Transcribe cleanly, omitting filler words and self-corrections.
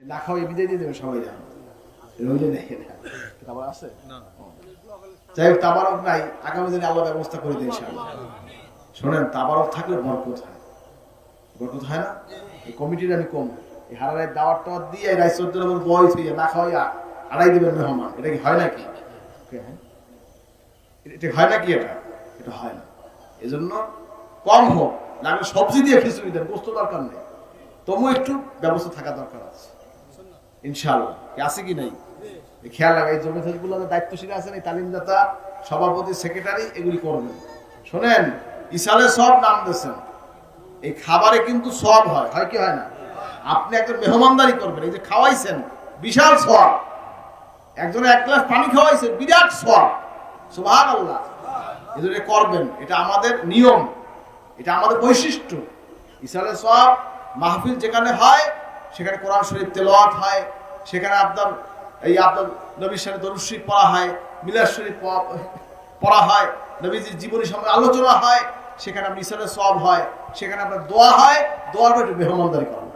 না খাওয়াই বিদায় দিয়ে দেবে সবাই জানো রইলে দেখে না তারপর আছে যাই হোক তাবারক নাই আগামী দিনে আল্লাহ ব্যবস্থা করে দেয় ইনশাআল্লাহ। শোনেন তাবারক থাকলে বরকত হয়, বরকত হয় না? এই কমিটির আমি কম এই হারারাই দাওয়াত টাওয়াত দিয়ে রাইস চৌধুরীর মতো বয়স হইয়া না খাওয়াই আড়াই দিবেন মেহমান, এটা কি হয় নাকি? এটা হয় নাকি? এটা হয় না। এজন্য কম হোক, লাগলে সবজি দিয়ে খিচুড়ি দেন, গোস্ত দরকার নেই, তবু একটু ব্যবস্থা থাকা দরকার আছে ইনশাআল্লাহ। আছে কি নাই খেয়াল রাখা, এই জমি গুলোতে দায়িত্বশীল আছেন, এই তালিমদাতা সভাপতি সেক্রেটারি এগুলি করবেন। শোনেন ইসালে সব নাম দিয়েছেন, এই খাবারে কিন্তু সব হয়, হয় কি হয় না? আপনি একজন মেহমানদারি করবেন, এই যে খাওয়াইছেন বিশাল সওয়াব, একজনে 1 গ্লাস পানি খাওয়াইছেন বিরাট সওয়াব, সুবহানাল্লাহ। এজন্য করবেন, এটা আমাদের নিয়ম, এটা আমাদের বৈশিষ্ট্য। ইসালে সওয়াব মাহফিল যেখানে হয় সেখানে কোরআন শরীফ তেলাওয়াত হয়, সেখানে আপনার নবীর সাথে দরুদ শরীফ পড়া হয়, মিলাদ শরীফ পড়া হয়, নবীজির জীবনী সম্পর্কে আলোচনা হয়, সেখানে আপনার ইসালে সওয়াব হয়, সেখানে আপনার দোয়া হয়, দোয়ার পর একটু মেহমানদারি করা